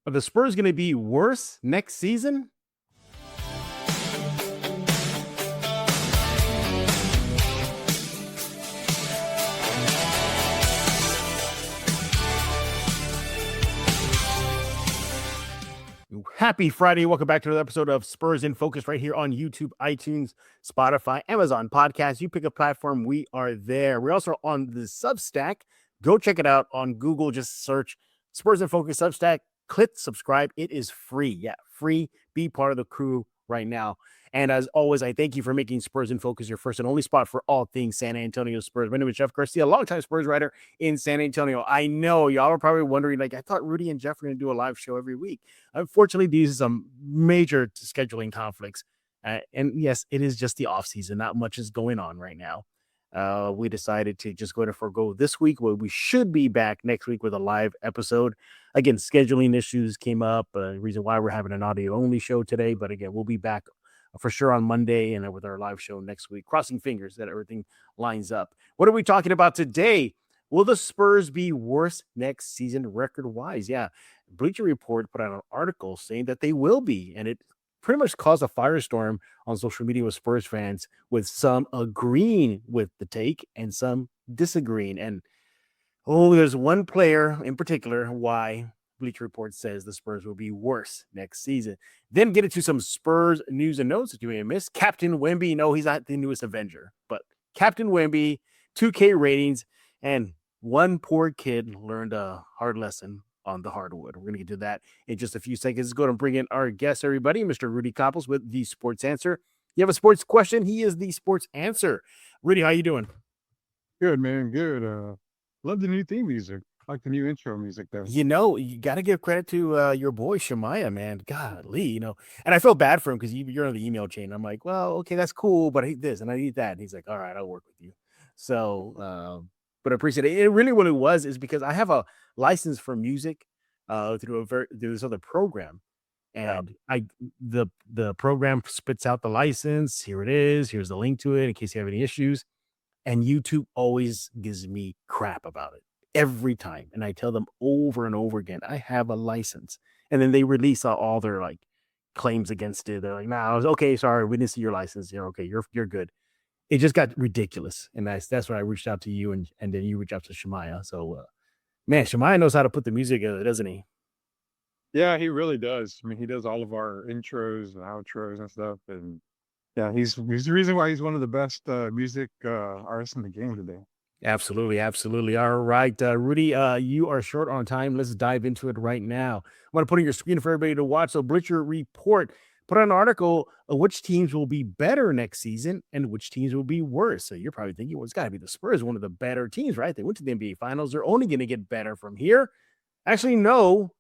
Are the Spurs going to be worse next season? Happy Friday. Welcome back to another episode of Spurs in Focus right here on YouTube, iTunes, Spotify, Amazon Podcasts. You pick a platform, we are there. We're also on the Substack. Go check it out on Google. Just search Spurs in Focus Substack. Click subscribe. It is free. Yeah, free. Be part of the crew right now. And as always, I thank you for making Spurs in Focus your first and only spot for all things San Antonio Spurs. My name is Jeff Garcia, longtime Spurs writer in San Antonio. I know y'all are probably wondering, I thought Rudy and Jeff were going to do a live show every week. Unfortunately, these are some major scheduling conflicts. And yes, it is just the off season. Not much is going on right now. We decided to just go to forgo this week. Well, we should be back next week with a live episode. Again, scheduling issues came up. Reason why we're having an audio only show today. But again, we'll be back for sure on Monday and with our live show next week. Crossing fingers that everything lines up. What are we talking about today? Will the Spurs be worse next season record-wise? Yeah, Bleacher Report put out an article saying that they will be, and it pretty much caused a firestorm on social media with Spurs fans, with some agreeing with the take and some disagreeing. And there's one player in particular why Bleacher Report says the Spurs will be worse next season. Then get into some Spurs news and notes that you may have missed. Captain Wemby, no, he's not the newest Avenger, but Captain Wemby, 2K ratings, and one poor kid learned a hard lesson on the hardwood. We're going to get to that in just a few seconds. Let's go and bring in our guest, everybody, Mr. Rudy Campos with The Sports Answer. You have a sports question? He is the sports answer. Rudy, how you doing? Good, man. Good. Love the new theme music. Like the new intro music there. You got to give credit to your boy Shemaiah, man. Golly, and I feel bad for him because you're on the email chain. I'm like, well, okay, that's cool, but I hate this and I need that. And he's like, all right, I'll work with you. So, but I appreciate it. It really what it was is because I have a license for music through this other program, and the program spits out the license. Here it is. Here's the link to it in case you have any issues. And YouTube always gives me crap about it every time, and I tell them over and over again, I have a license, and then they release all their claims against it. They're like, "Nah, okay, sorry, we didn't see your license. You're okay. You're good." It just got ridiculous, and that's why I reached out to you, and then you reach out to Shemaiah. So, man, Shemaiah knows how to put the music together, doesn't he? Yeah, he really does. I mean, he does all of our intros and outros and stuff. And yeah, he's the reason why he's one of the best music artists in the game today. Absolutely, absolutely. All right, Rudy, you are short on time. Let's dive into it right now. I'm going to put on your screen for everybody to watch. So, Bleacher Report put out an article of which teams will be better next season and which teams will be worse. So, you're probably thinking, well, it's got to be the Spurs, one of the better teams, right? They went to the NBA Finals. They're only going to get better from here. Actually, no.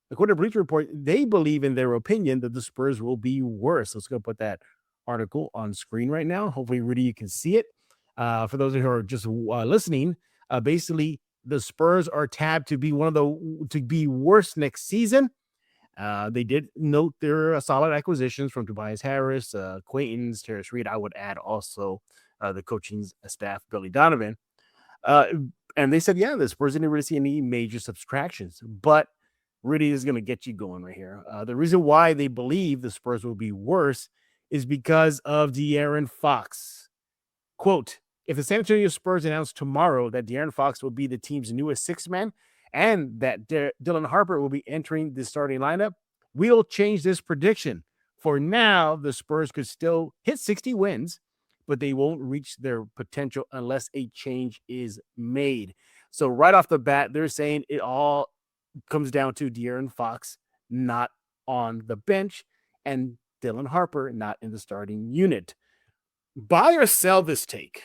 According to Bleacher Report, they believe in their opinion that the Spurs will be worse. Let's go put that article on screen right now. Hopefully, Rudy, you can see it. For those who are just listening, basically the Spurs are tabbed to be to be worse next season. They did note their solid acquisitions from Tobias Harris, Quaintance, Terrence Reed. I would add also the coaching staff, Billy Donovan. And they said, yeah, the Spurs didn't really see any major subtractions, but Rudy is going to get you going right here. The reason why they believe the Spurs will be worse is because of De'Aaron Fox. Quote, if the San Antonio Spurs announce tomorrow that De'Aaron Fox will be the team's newest sixth man and that Dylan Harper will be entering the starting lineup, we'll change this prediction. For now, the Spurs could still hit 60 wins, but they won't reach their potential unless a change is made. So right off the bat, they're saying it all comes down to De'Aaron Fox not on the bench and Dylan Harper not in the starting unit. Buy or sell this take?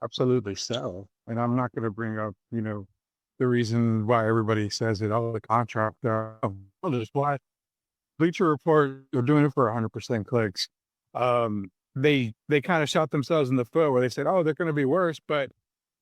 Absolutely sell. And I'm not going to bring up, the reason why everybody says it, the contract. Just why Bleacher Report, they're doing it for 100% clicks. They kind of shot themselves in the foot where they said, they're going to be worse. But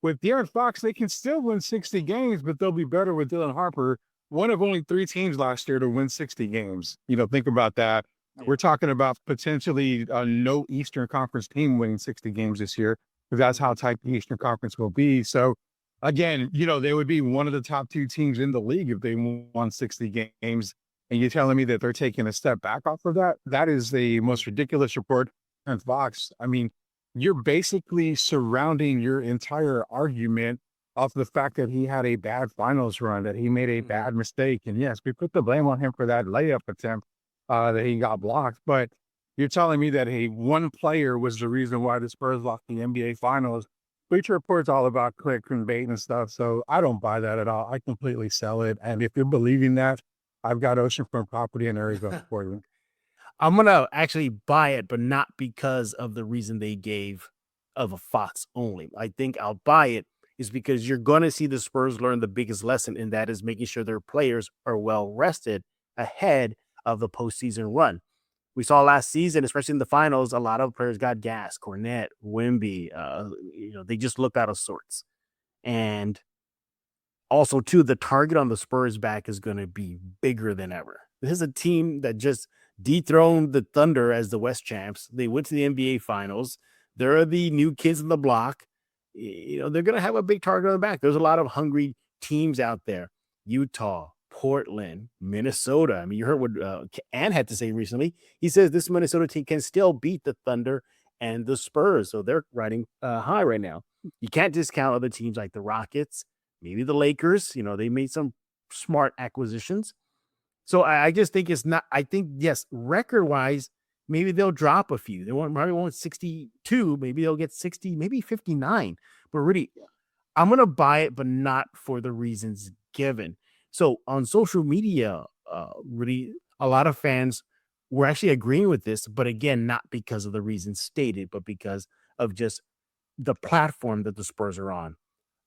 with De'Aaron Fox, they can still win 60 games, but they'll be better with Dylan Harper, one of only 3 teams last year to win 60 games. Think about that. We're talking about potentially no Eastern Conference team winning 60 games this year, because that's how tight the Eastern Conference will be. So again, they would be one of the top 2 teams in the league if they won 60 games. And you're telling me that they're taking a step back off of that? That is the most ridiculous report on Fox. I mean, you're basically surrounding your entire argument off the fact that he had a bad finals run, that he made a bad mistake. And yes, we put the blame on him for that layup attempt that he got blocked. But you're telling me that one player was the reason why the Spurs lost the NBA Finals. Bleacher Report's all about click and bait and stuff, so I don't buy that at all. I completely sell it. And if you're believing that, I've got oceanfront property in Arizona for you. I'm gonna actually buy it, but not because of the reason they gave of a Fox only. I think I'll buy it is because you're gonna see the Spurs learn the biggest lesson, and that is making sure their players are well rested ahead of the postseason run. We saw last season, especially in the finals, a lot of players got gas. Cornette, Wemby, they just looked out of sorts. And also, too, the target on the Spurs back is going to be bigger than ever. This is a team that just dethroned the Thunder as the West champs. They went to the NBA Finals. They're the new kids in the block. They're going to have a big target on the back. There's a lot of hungry teams out there. Utah, Portland, Minnesota. I mean, you heard what Ann had to say recently. He says this Minnesota team can still beat the Thunder and the Spurs. So they're riding high right now. You can't discount other teams like the Rockets, maybe the Lakers. They made some smart acquisitions. So I just think it's not, I think, yes, record-wise, maybe they'll drop a few. They probably won't 62. Maybe they'll get 60, maybe 59. But really, I'm going to buy it, but not for the reasons given. So on social media, really, a lot of fans were actually agreeing with this, but again, not because of the reasons stated, but because of just the platform that the Spurs are on.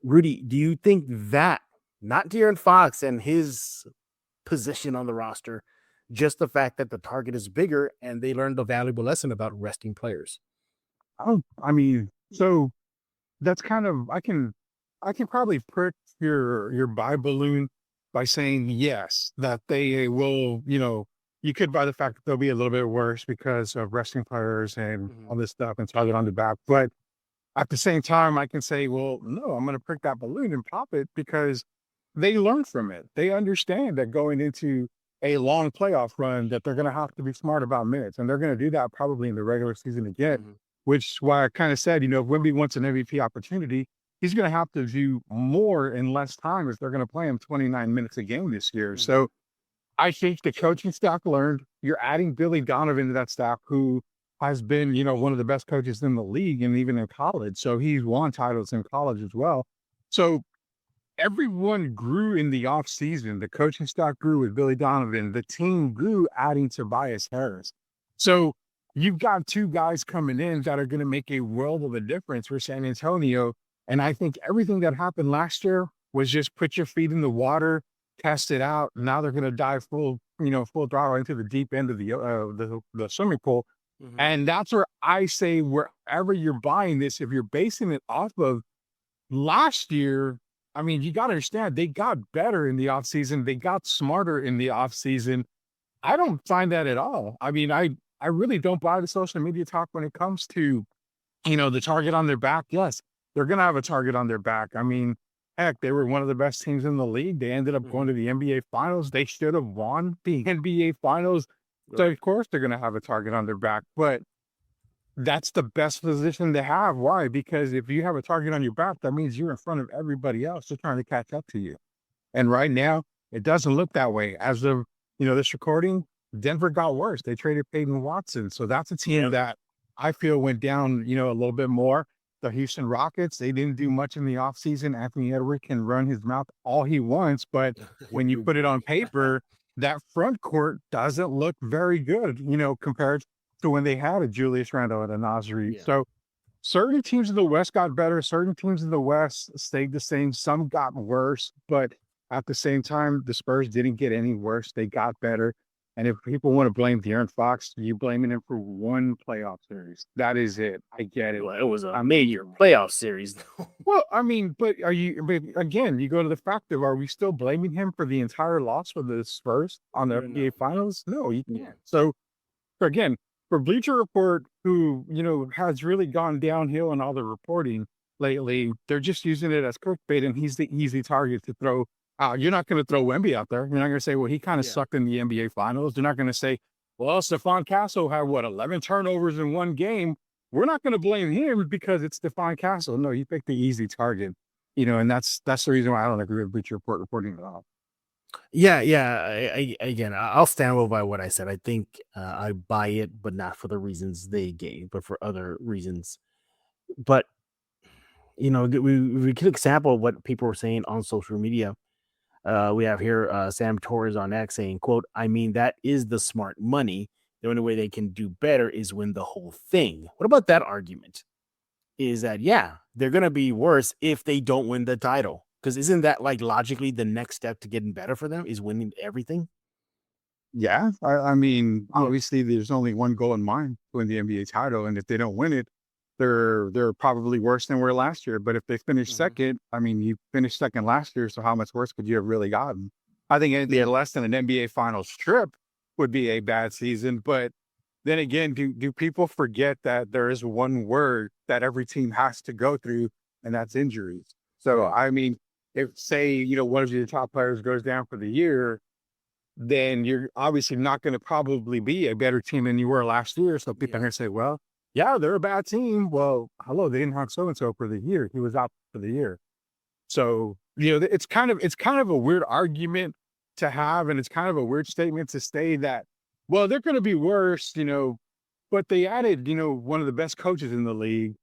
Rudy, do you think that, not De'Aaron Fox and his position on the roster, just the fact that the target is bigger and they learned a valuable lesson about resting players? Oh, I mean, so that's kind of, I can probably prick your buy balloon by saying yes, that they will, you could buy the fact that they'll be a little bit worse because of resting players and all this stuff and target on the back. But at the same time, I can say, well, no, I'm going to prick that balloon and pop it because they learn from it. They understand that going into a long playoff run, that they're going to have to be smart about minutes. And they're going to do that probably in the regular season again, which is why I kind of said, if Wemby wants an MVP opportunity, he's going to have to do more in less time if they're going to play him 29 minutes a game this year. So I think the coaching staff learned. You're adding Billy Donovan to that staff, who has been, one of the best coaches in the league and even in college. So he's won titles in college as well. So everyone grew in the offseason. The coaching staff grew with Billy Donovan. The team grew adding Tobias Harris. So you've got 2 guys coming in that are going to make a world of a difference for San Antonio. And I think everything that happened last year was just put your feet in the water, test it out. Now they're going to dive full throttle into the deep end of the swimming pool. And that's where I say, wherever you're buying this, if you're basing it off of last year, I mean, you got to understand, they got better in the offseason. They got smarter in the offseason. I don't find that at all. I mean, I really don't buy the social media talk when it comes to, the target on their back. Yes, they're going to have a target on their back. I mean, heck, they were one of the best teams in the league. They ended up going to the NBA Finals. They should have won the NBA Finals. So, of course, they're going to have a target on their back. But that's the best position to have. Why? Because if you have a target on your back, that means you're in front of everybody else. They're trying to catch up to you. And right now, it doesn't look that way. As of, this recording, Denver got worse. They traded Peyton Watson. So that's a team that I feel went down, a little bit more. The Houston Rockets, they didn't do much in the offseason. Anthony Edwards can run his mouth all he wants, but when you put it on paper, that front court doesn't look very good, compared to when they had a Julius Randle and a Nasri. So certain teams in the West got better. Certain teams in the West stayed the same. Some got worse, but at the same time, the Spurs didn't get any worse. They got better. And if people want to blame De'Aaron Fox, you're blaming him for one playoff series. That is it. I get it. Well, it was a major playoff series. Well, I mean, but again, you go to the fact of, are we still blaming him for the entire loss for the Spurs on the NBA Finals? No, you can't. So again, for Bleacher Report, who, has really gone downhill in all the reporting, lately, they're just using it as clickbait, and he's the easy target to throw. You're not going to throw Wemby out there. You're not going to say, well, he kind of sucked in the NBA Finals. They're not going to say, well, Stephon Castle had 11 turnovers in one game. We're not going to blame him because it's Stephon Castle. No, you pick the easy target, and that's the reason why I don't agree with Bleacher Report reporting at all. Yeah. Again, I'll stand by what I said. I think I buy it, but not for the reasons they gave, but for other reasons. But we could example what people were saying on social media. We have here Sam Torres on X saying, quote, I mean, that is the smart money. The only way they can do better is win the whole thing. What about that argument? Is that, yeah, they're going to be worse if they don't win the title. Because isn't that like logically the next step to getting better for them is winning everything? Yeah. I mean, obviously there's only one goal in mind to win the NBA title. And if they don't win it, they're probably worse than we were last year. But if they finish second, I mean, you finished second last year, so how much worse could you have really gotten? I think anything less than an NBA Finals trip would be a bad season. But then again, do people forget that there is one word that every team has to go through, and that's injuries? So, I mean, if say, one of your top players goes down for the year, then you're obviously not going to probably be a better team than you were last year. So people are going to say, well, yeah, they're a bad team. Well, hello, they didn't have so-and-so for the year. He was out for the year. So, it's kind of a weird argument to have. And it's kind of a weird statement to say that, well, they're going to be worse, but they added, one of the best coaches in the league.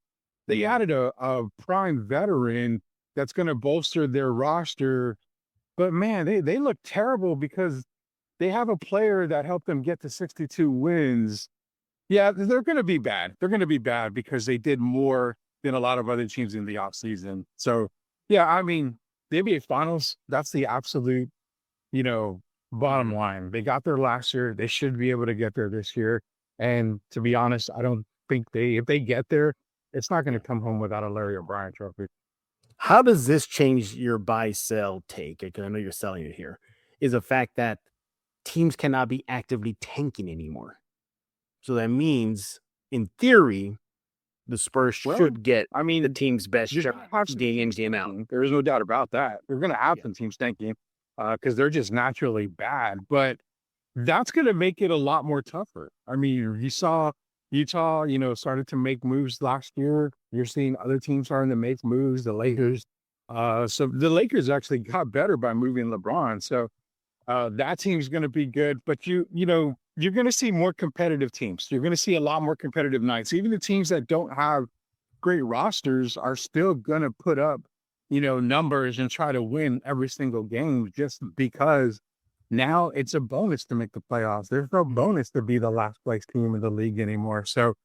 They added a prime veteran that's going to bolster their roster. But man, they look terrible because they have a player that helped them get to 62 wins. Yeah, they're going to be bad. They're going to be bad because they did more than a lot of other teams in the offseason. So, yeah, I mean, the NBA Finals, that's the absolute, bottom line. They got there last year. They should be able to get there this year. And to be honest, I don't think if they get there, it's not going to come home without a Larry O'Brien trophy. How does this change your buy-sell take? Because I know you're selling it here. Is the fact that teams cannot be actively tanking anymore. So that means, in theory, the Spurs should get the team's best day in, game out. There is no doubt about that. They're going to have some teams tanking because they're just naturally bad. But that's going to make it a lot more tougher. I mean, you saw Utah, started to make moves last year. You're seeing other teams starting to make moves, the Lakers. So the Lakers actually got better by moving LeBron. So that team's going to be good. But you're going to see more competitive teams. You're going to see a lot more competitive nights. Even the teams that don't have great rosters are still going to put up, numbers and try to win every single game just because now it's a bonus to make the playoffs. There's no bonus to be the last place team in the league anymore. So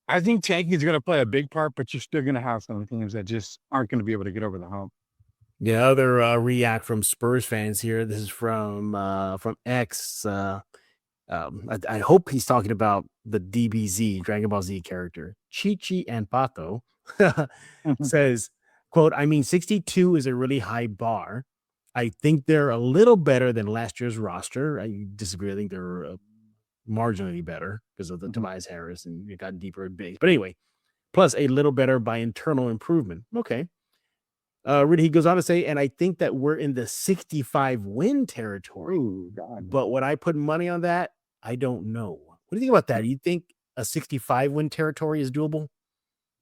I think tanking is going to play a big part, but you're still going to have some teams that just aren't going to be able to get over the hump. Yeah, other react from Spurs fans here. This is from X. I hope he's talking about the DBZ, Dragon Ball Z character. Chi-Chi and Pato says, quote, I mean, 62 is a really high bar. I think they're a little better than last year's roster. I disagree. I think they're marginally better because of the Tobias Harris and it got deeper and big. But anyway, plus a little better by internal improvement. Okay. Rudy, he goes on to say, and I think that we're in the 65 win territory. Ooh, God. But would I put money on that? I don't know. What do you think about that? Do you think a 65 win territory is doable?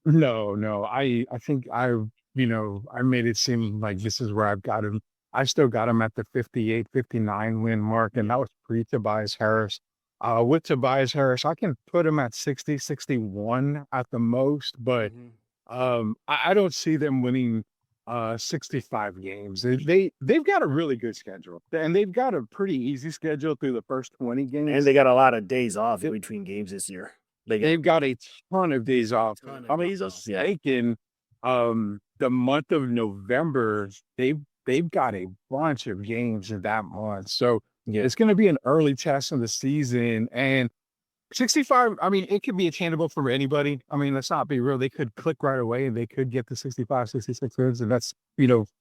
No. I think I made it seem like this is where I've got him. I still got him at the 58, 59 win mark, and that was pre-Tobias Harris. With Tobias Harris, I can put him at 60, 61 at the most, but I don't see them winning 65 games. They've got a really good schedule, and they've got a pretty easy schedule through the first 20 games. And they got a lot of days off in between games this year. They've got a ton of days off. The month of November, they've got a bunch of games in that month. So it's going to be an early test of the season. And 65, I mean, it could be attainable for anybody. I mean, let's not be real. They could click right away and they could get to 65, 66 wins, and that's,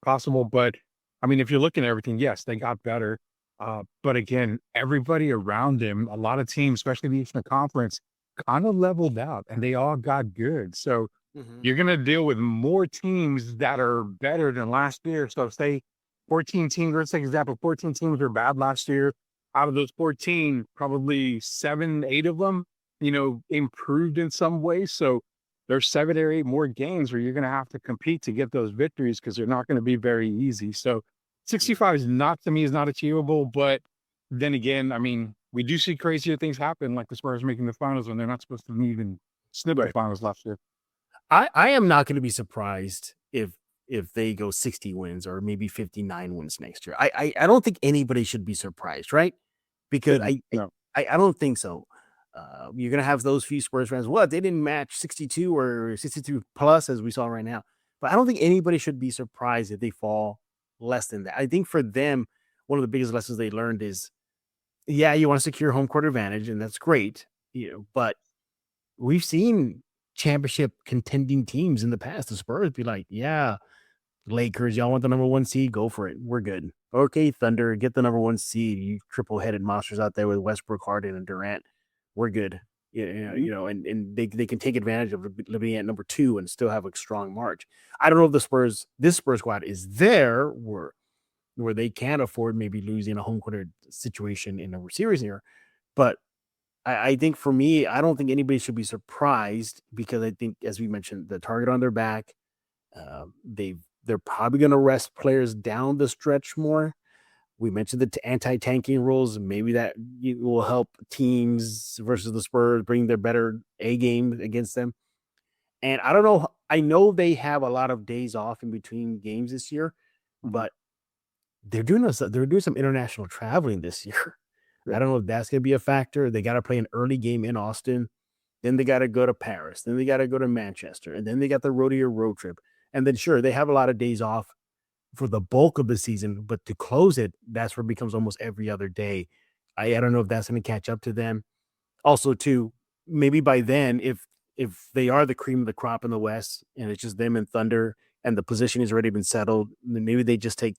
possible. But I mean, if you're looking at everything, yes, they got better. But again, everybody around them, a lot of teams, especially the Eastern Conference, kind of leveled out and they all got good. So Mhm. You're going to deal with more teams that are better than last year. So say 14 teams, let's take example, 14 teams were bad last year. Out of those 14, probably 7, 8 of them, improved in some way. So there's 7 or 8 more games where you're going to have to compete to get those victories because they're not going to be very easy. So 65 is not, to me, is not achievable. But then again, I mean, we do see crazier things happen, like the Spurs making the finals when they're not supposed to even snip the finals last year. I am not going to be surprised if they go 60 wins or maybe 59 wins next year. I don't think anybody should be surprised, right? Because No. I don't think so. You're gonna have those few Spurs fans. What, they didn't match 62 or 62 plus as we saw right now. But I don't think anybody should be surprised if they fall less than that. I think for them, one of the biggest lessons they learned is, yeah, you want to secure home court advantage, and that's great, but we've seen championship contending teams in the past. The Spurs be like, yeah, Lakers, y'all want the number 1 seed? Go for it. We're good. Okay, Thunder, get the number 1 seed. You triple-headed monsters out there with Westbrook, Harden, and Durant. We're good. And they can take advantage of living at number 2 and still have a strong march. I don't know if this Spurs squad is there where they can't afford maybe losing a home court situation in a series here, but I think for me, I don't think anybody should be surprised because I think, as we mentioned, the target on their back, they're probably going to rest players down the stretch more. We mentioned the anti-tanking rules. Maybe that will help teams versus the Spurs bring their better A game against them. And I don't know. I know they have a lot of days off in between games this year, but they're doing some international traveling this year. I don't know if that's going to be a factor. They got to play an early game in Austin. Then they got to go to Paris. Then they got to go to Manchester. And then they got the road trip. And then, sure, they have a lot of days off for the bulk of the season. But to close it, that's where it becomes almost every other day. I don't know if that's going to catch up to them. Also, too, maybe by then, if they are the cream of the crop in the West and it's just them and Thunder and the position has already been settled, then maybe they just take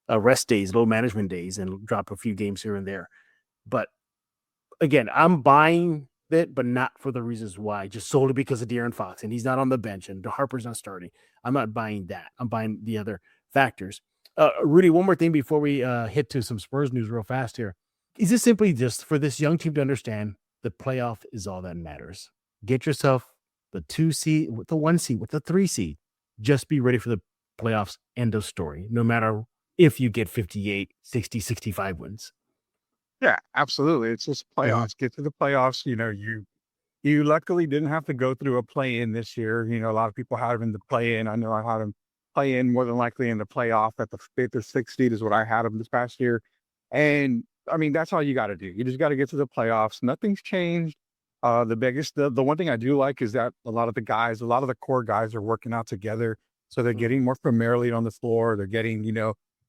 rest days, low management days, and drop a few games here and there. But again, I'm buying it, but not for the reasons why, just solely because of De'Aaron Fox and he's not on the bench and Harper's not starting. I'm not buying that. I'm buying the other factors. Rudy, one more thing before we hit to some Spurs news real fast here. Is this simply just for this young team to understand the playoff is all that matters? Get yourself the 2 seed, with the 1 seed, with the 3 seed. Just be ready for the playoffs. End of story. No matter if you get 58, 60, 65 wins. Yeah, absolutely. It's just playoffs. Get to the playoffs. You luckily didn't have to go through a play-in this year. A lot of people had them in the play-in. I know I had them play in more than likely in the playoff at the 5th or 6th seed is what I had them this past year. And I mean, that's all you got to do. You just got to get to the playoffs. Nothing's changed. The one thing I do like is that a lot of the core guys are working out together. So they're getting more familiarly on the floor. They're getting,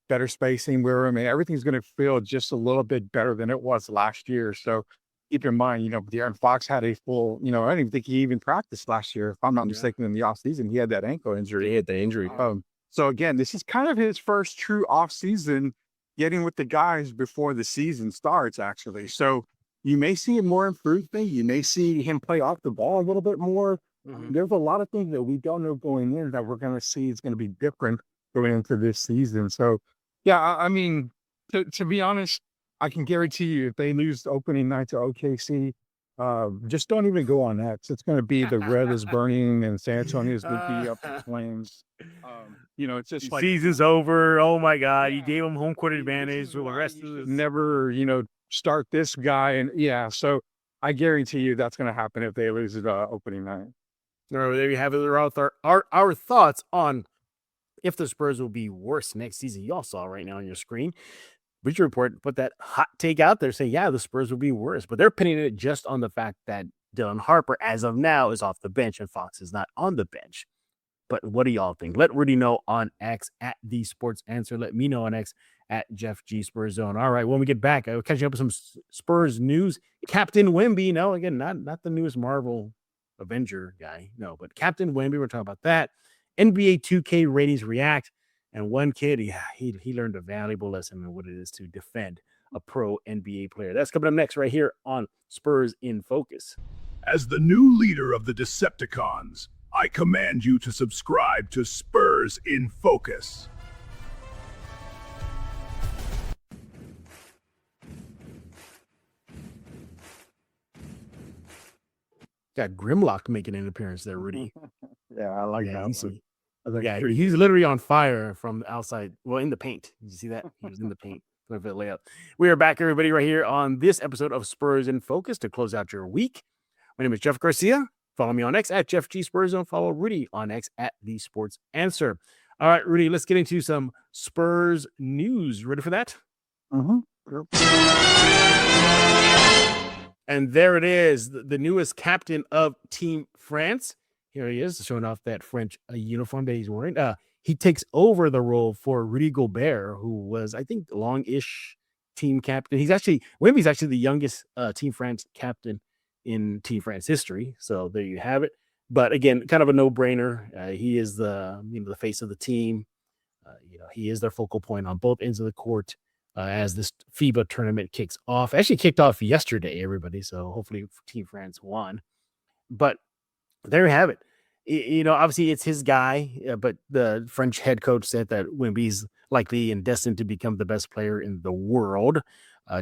better spacing where everything's going to feel just a little bit better than it was last year. So keep in mind, De'Aaron Fox had a full, I don't even think he even practiced last year. If I'm not mistaken, in the offseason, he had that ankle injury. He had the injury. So again, this is kind of his first true offseason getting with the guys before the season starts, actually. So you may see more improvement. You may see him play off the ball a little bit more. There's a lot of things that we don't know going in that we're going to see is going to be different going into this season. So, yeah, I mean, to be honest, I can guarantee you if they lose the opening night to OKC, just don't even go on X. It's going to be the red is burning and San Antonio is going to be up in flames. It's just like season's over. Oh my God, you gave them home court advantage. So the rest of this never, start this guy. And so I guarantee you that's going to happen if they lose the opening night. No, there you have it. Our thoughts on if the Spurs will be worse next season. You all saw right now on your screen. Bleacher Report put that hot take out there saying, yeah, the Spurs will be worse. But they're pinning it just on the fact that Dylan Harper, as of now, is off the bench and Fox is not on the bench. But what do y'all think? Let Rudy know on X at The Sports Answer. Let me know on X at Jeff G Spurs Zone. All right, when we get back, I'll catch you up with some Spurs news. Captain Wemby, no, again, not the newest Marvel Avenger guy, no, but Captain Wemby, we're talking about that. NBA 2K ratings react. And one kid, he learned a valuable lesson on what it is to defend a pro NBA player. That's coming up next right here on Spurs in Focus. As the new leader of the Decepticons, I command you to subscribe to Spurs in Focus. Got Grimlock making an appearance there, Rudy. Yeah, I like that. He's literally on fire from the outside. Well, in the paint. Did you see that? He was in the paint. Layout. We are back, everybody, right here on this episode of Spurs in Focus to close out your week. My name is Jeff Garcia. Follow me on X at Jeff G Spurs Zone. Follow Rudy on X at The Sports Answer. All right, Rudy, let's get into some Spurs news. Ready for that? Sure. And there it is, the newest captain of Team France. Here he is, showing off that French uniform that he's wearing. He takes over the role for Rudy Gobert, who was, I think, long-ish team captain. Wemby's actually the youngest Team France captain in Team France history. So there you have it. But again, kind of a no-brainer. He is the face of the team. He is their focal point on both ends of the court as this FIBA tournament kicks off. Actually kicked off yesterday, everybody. So hopefully Team France won. But there you have it. Obviously it's his guy, but the French head coach said that Wemby's likely and destined to become the best player in the world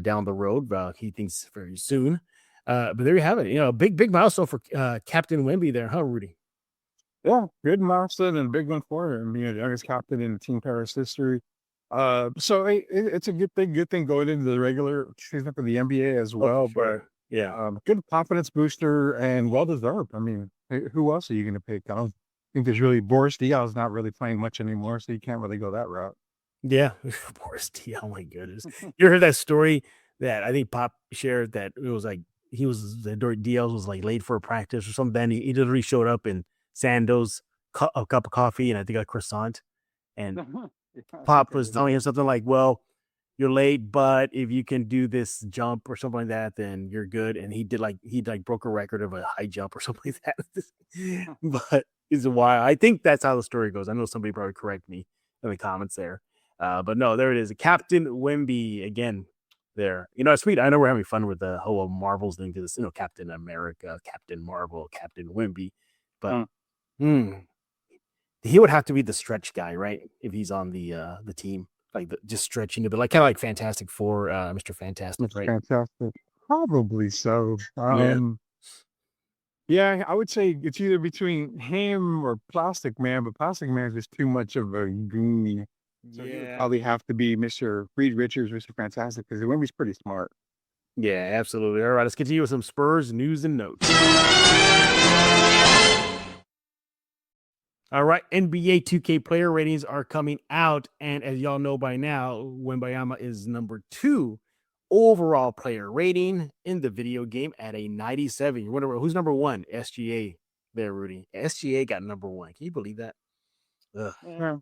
down the road. He thinks very soon. But there you have it. A big milestone for Captain Wemby there, huh, Rudy? Yeah, good milestone and big one for him. The youngest captain in Team Paris history. So it's a good thing going into the regular season for the NBA as well. Sure. But yeah, good confidence booster and well deserved. I mean, who else are you going to pick? I don't think there's really Boris Diaw's not really playing much anymore, so you can't really go that route. Yeah, Boris Diaw. Oh my goodness, you heard that story that I think Pop shared that it was like Diaz was like late for a practice or something. Then he literally showed up in Sandoz, a cup of coffee, and I think a croissant. And Pop was telling him something like, "Well, you're late, but if you can do this jump or something like that, then you're good." And he broke a record of a high jump or something like that. But it's why I think that's how the story goes. I know somebody probably correct me in the comments there. But no, there it is. Captain Wemby again there. It's sweet. I know we're having fun with the whole Marvel's thing because Captain America, Captain Marvel, Captain Wemby. But he would have to be the stretch guy, right? If he's on the team. Like just stretching a bit, like kind of like Fantastic Four, Mr. Fantastic, right? Fantastic, probably so. Yeah, I would say it's either between him or Plastic Man, but Plastic Man is just too much of a goony. So he would probably have to be Mr. Reed Richards, Mr. Fantastic, because Wemby's pretty smart. Yeah, absolutely. All right, let's continue with some Spurs news and notes. All right, NBA 2K player ratings are coming out, and as y'all know by now, Wembanyama is number 2 overall player rating in the video game at a 97. You wonder who's number 1? SGA there, Rudy. SGA got number 1. Can you believe that? Yeah.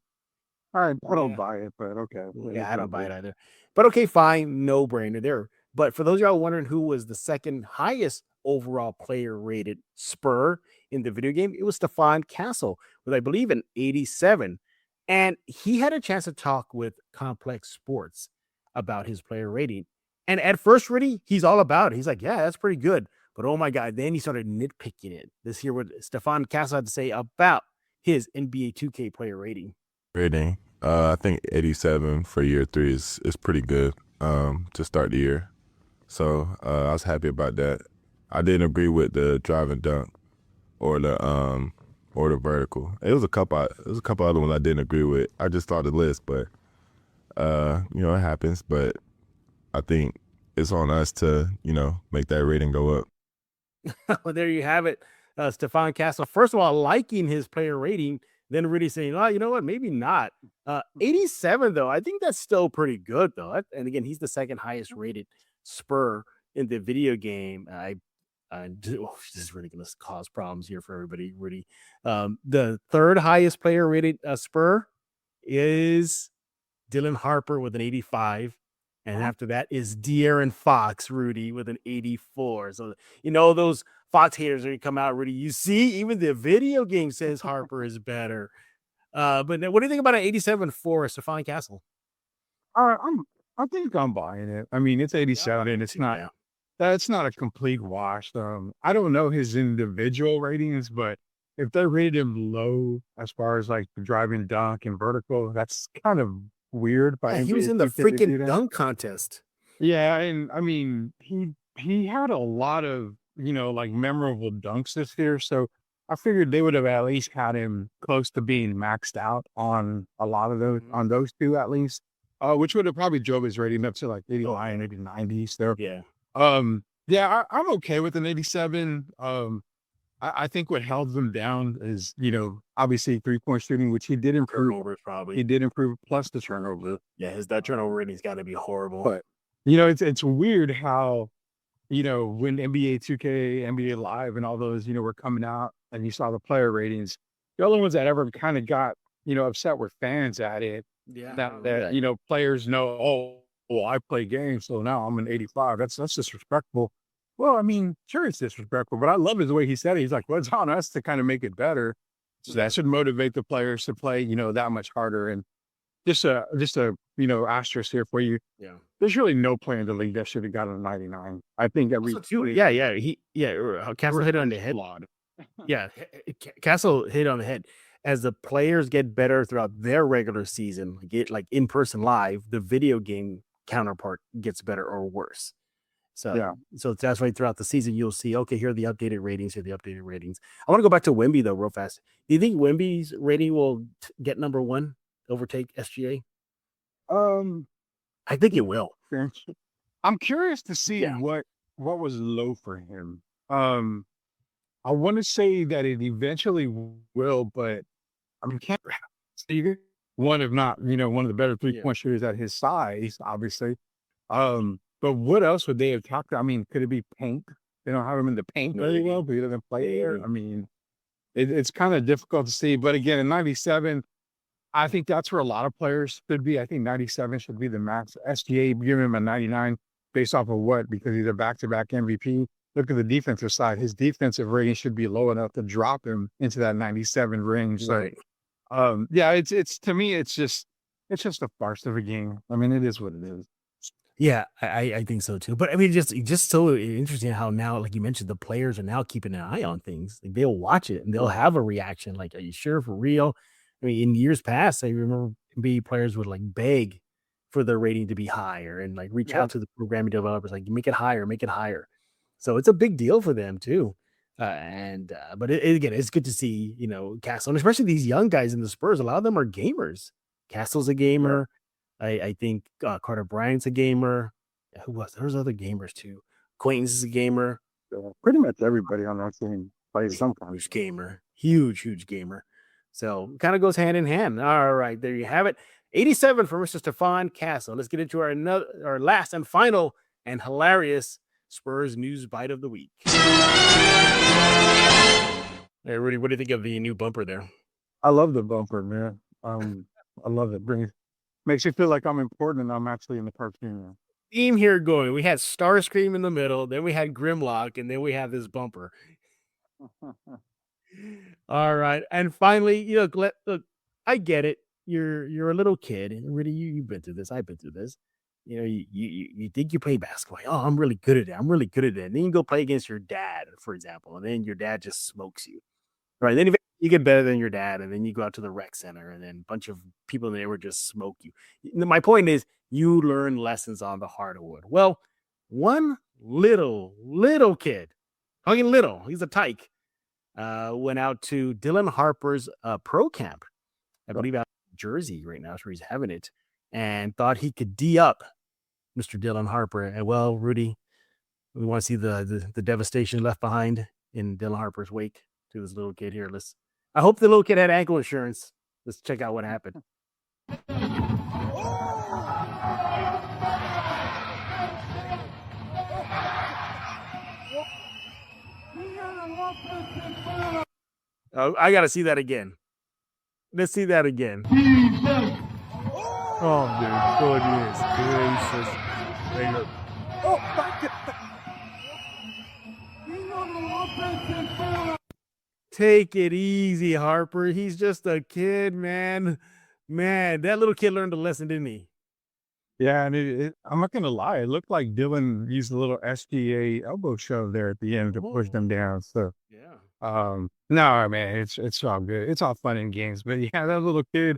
I don't buy it, but okay. Yeah, I don't buy it either. But okay, fine, no brainer there. But for those of y'all wondering who was the second highest overall player rated Spur in the video game, it was Stephon Castle with, I believe, an 87. And he had a chance to talk with Complex Sports about his player rating. And at first, Rudy, he's all about it. He's like, yeah, that's pretty good. But oh my God, then he started nitpicking it. Let's hear what Stephon Castle had to say about his NBA 2K player rating. I think 87 for year 3 is pretty good to start the year. So I was happy about that. I didn't agree with the drive and dunk or the vertical. It was a couple other ones I didn't agree with. I just saw the list, but it happens. But I think it's on us to make that rating go up. Well, there you have it, Stephon Castle. First of all, liking his player rating, then really saying, "Oh, you know what? Maybe not." 87 though. I think that's still pretty good though. And again, he's the second highest rated Spur in the video game. This is really going to cause problems here for everybody, Rudy. The third highest player rated Spur is Dylan Harper with an 85. And after that is De'Aaron Fox, Rudy, with an 84. So, those Fox haters are going to come out, Rudy. You see, even the video game says Harper is better. But what do you think about an 87 for Stephon Castle? I think I'm buying it. I mean, it's 87 and it's not. That's not a complete wash. I don't know his individual ratings, but if they rated him low as far as like the driving dunk and vertical, that's kind of weird by Yeah, he was NBA in the 2K to do freaking that. dunk contest. Yeah, and I mean, he had a lot of, like memorable dunks this year, so I figured they would have at least had him close to being maxed out on a lot of those, on those two at least, which would have probably drove his rating up to like 89, maybe 90. So, Yeah. yeah, I'm okay with an 87. I think what held them down is, obviously 3-point shooting, which he did improve. Turnovers probably. He did improve, plus the turnover. Yeah, that turnover rating's got to be horrible. But it's weird how, when NBA 2K, NBA Live, and all those, were coming out, and you saw the player ratings, the only ones that ever kind of got, upset were fans at it. Yeah. That players know, oh, well, I play games, so now I'm an 85. That's disrespectful. Well, I mean, sure, it's disrespectful, but I love the way he said it. He's like, well, it's on us to kind of make it better. So that should motivate the players to play, that much harder. And just a asterisk here for you. Yeah. There's really no player in the league that should have gotten a 99. I think every Castle hit it on the head. Yeah, Castle hit on the head. As the players get better throughout their regular season, like in person live, the video game counterpart gets better or worse. So that's why throughout the season you'll see, okay, here are the updated ratings. I want to go back to Wemby though, real fast. Do you think Wemby's rating will get number one, overtake SGA? I think it will. I'm curious to see what was low for him. I want to say that it eventually will, but I mean, can't see one of not, one of the better 3-point shooters at his size, obviously. But what else would they have talked about? I mean, could it be paint? They don't have him in the paint very well, but he doesn't play there. I mean, it's kind of difficult to see. But again, in 97, I think that's where a lot of players should be. I think 97 should be the max. SGA, give him a 99 based off of what? Because he's a back-to-back MVP. Look at the defensive side. His defensive rating should be low enough to drop him into that 97 range. Right. So, it's to me, it's just a farce of a game. I mean, it is what it is. Yeah, I think so too. But I mean, just so interesting how now, like you mentioned, the players are now keeping an eye on things. Like they'll watch it and they'll have a reaction. Like, are you sure for real? I mean, in years past, I remember NBA players would like beg for their rating to be higher and like reach out to the programming developers, like make it higher, make it higher. So it's a big deal for them too. But again, it's good to see, Castle, and especially these young guys in the Spurs. A lot of them are gamers. Castle's a gamer. I think Carter Bryant's a gamer. Who was? There's other gamers too. Quaintance is a gamer. Pretty much everybody on that team plays some kind of gamer. Huge gamer. So kind of goes hand in hand. All right, there you have it. 87 for Mr. Stephon Castle. Let's get into our last and final and hilarious Spurs news bite of the week. Hey, Rudy, what do you think of the new bumper there? I love the bumper, man. I love it. Makes you feel like I'm important and I'm actually in the cartoon. Theme here going. We had Starscream in the middle, then we had Grimlock, and then we have this bumper. All right, and finally, look, I get it. You're a little kid, and Rudy, you've been through this. I've been through this. You think you play basketball. Oh, I'm really good at it. I'm really good at it. And then you go play against your dad, for example, and then your dad just smokes you. Right. Then you get better than your dad, and then you go out to the rec center, and then a bunch of people in there would just smoke you. My point is, you learn lessons on the hardwood. Well, one little kid, talking little, he's a tyke, went out to Dylan Harper's pro camp, I believe out in Jersey right now, that's where he's having it, and thought he could D up Mr. Dylan Harper. And well, Rudy, we want to see the devastation left behind in Dylan Harper's wake to this little kid here. I hope the little kid had ankle insurance. Let's check out what happened. Oh, I got to see that again. Let's see that again. Oh, dude, goodness gracious. There you go. Oh, back it. Take it easy, Harper. He's just a kid, man. Man, that little kid learned a lesson, didn't he? Yeah, and I'm not going to lie. It looked like Dylan used a little SGA elbow shove there at the end to push them down. So, No, man, it's all good. It's all fun and games. But yeah, that little kid,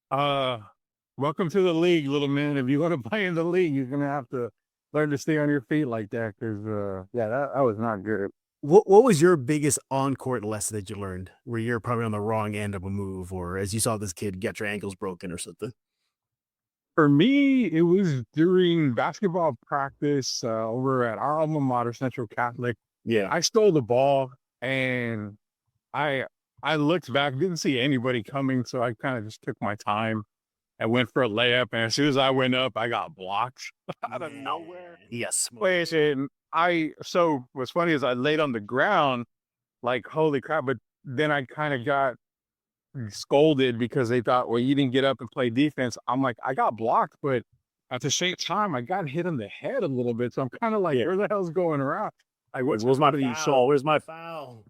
welcome to the league, little man. If you want to play in the league, you're gonna have to learn to stay on your feet like that. Cause yeah, that was not good. What was your biggest on-court lesson that you learned where you're probably on the wrong end of a move, or as you saw this kid get your ankles broken or something? For me, it was during basketball practice over at our alma mater, Central Catholic. Yeah. I stole the ball and I looked back, didn't see anybody coming, so I kind of just took my time and went for a layup. And as soon as I went up, I got blocked out of nowhere. Yes. And so what's funny is I laid on the ground like, holy crap. But then I kind of got scolded because they thought, well, you didn't get up and play defense. I'm like, I got blocked, but at the same time, I got hit in the head a little bit. So I'm kind of like, where the hell's going around? Like, Where's my foul? Where's my foul?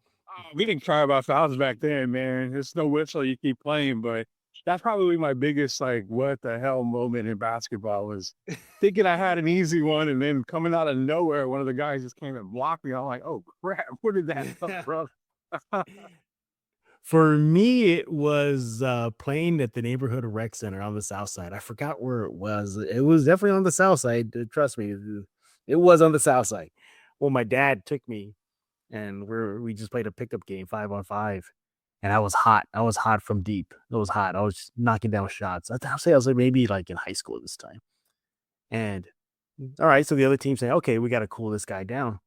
We didn't cry about fouls back then, man. There's no whistle. You keep playing, but that's probably my biggest, like, what the hell moment in basketball was thinking I had an easy one. And then coming out of nowhere, one of the guys just came and blocked me. I'm like, oh crap, where did that come from? For me, it was playing at the neighborhood rec center on the south side. I forgot where it was. It was definitely on the south side. Trust me, it was on the south side. Well, my dad took me, and we just played a pickup game 5-on-5, and I was hot. I was hot from deep. It was hot. I was just knocking down shots. I'll say I was like maybe like in high school this time. And all right, so the other team saying, okay, we got to cool this guy down.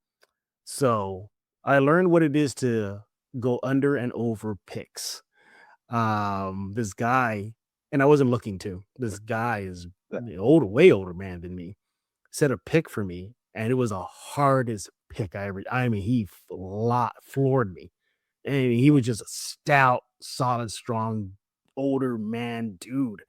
So I learned what it is to go under and over picks. This guy, and I wasn't looking to. This guy is older, way older man than me. Set a pick for me, and it was the hardest pick I ever. I mean, he floored me, and he was just a stout, solid, strong, older man dude.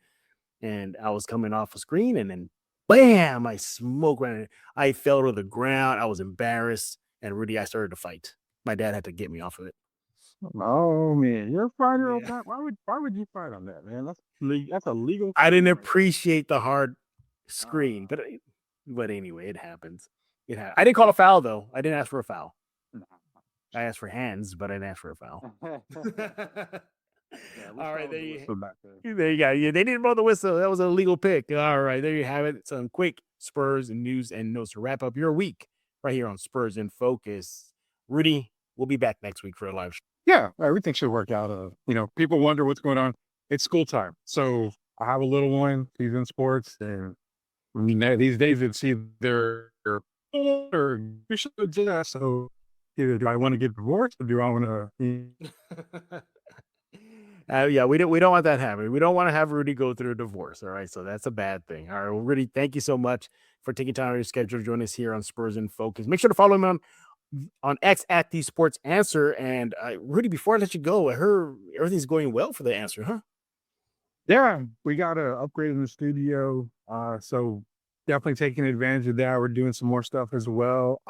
And I was coming off a screen, and then bam, I smoked right. I fell to the ground. I was embarrassed, and Rudy, I started to fight. My dad had to get me off of it. Oh man, you're a fighter. Yeah. Why would you fight on that, man? That's illegal. I didn't appreciate the hard screen, but anyway, it happens. I didn't call a foul though. I didn't ask for a foul. I asked for hands, but I didn't ask for a foul. All right, there you go. Yeah, they didn't blow the whistle. That was an illegal pick. All right, there you have it. Some quick Spurs news and notes to wrap up your week right here on Spurs in Focus. Rudy, we'll be back next week for a live show. Yeah, everything should work out. People wonder what's going on. It's school time. So I have a little one. He's in sports. And these days it's either or we should do that. So either do I want to get divorced or do I want to... Yeah, we don't want that happening. We don't want to have Rudy go through a divorce. All right, so that's a bad thing. All right, well, Rudy, thank you so much for taking time out of your schedule to join us here on Spurs in Focus. Make sure to follow him on X at the Sports Answer. And Rudy, before I let you go, I heard everything's going well for the Answer, huh? Yeah, we got an upgrade in the studio. So definitely taking advantage of that. We're doing some more stuff as well.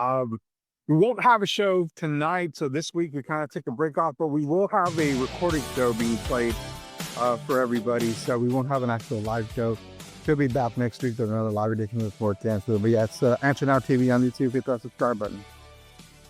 We won't have a show tonight, so this week we kind of take a break off, but we will have a recording show being played for everybody. So we won't have an actual live show. She'll be back next week with another live edition of the Sports Answer. But yeah, it's Answer Now TV on YouTube. Hit that subscribe button.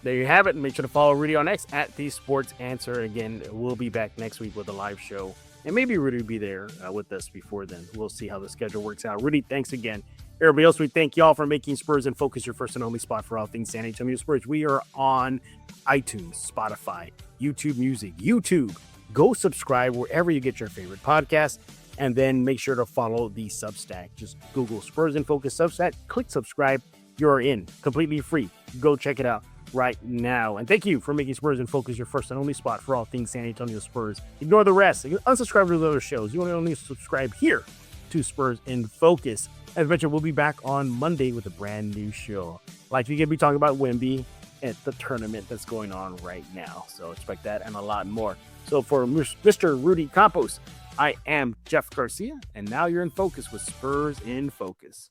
There you have it. Make sure to follow Rudy on X at the Sports Answer. Again, we'll be back next week with a live show. And maybe Rudy will be there with us before then. We'll see how the schedule works out. Rudy, thanks again. Everybody else, we thank y'all for making Spurs in Focus your first and only spot for all things San Antonio Spurs. We are on iTunes, Spotify, YouTube Music, YouTube. Go subscribe wherever you get your favorite podcast. And then make sure to follow the Substack. Just Google Spurs in Focus Substack. Click subscribe. You're in. Completely free. Go check it out right now. And thank you for making Spurs in Focus your first and only spot for all things San Antonio Spurs. Ignore the rest. Unsubscribe to the other shows. You only subscribe here to Spurs in Focus. As mentioned, we'll be back on Monday with a brand new show. Like we're going to be talking about Wemby at the tournament that's going on right now. So expect that and a lot more. So for Mr. Rudy Campos, I am Jeff Garcia, and now you're in focus with Spurs in Focus.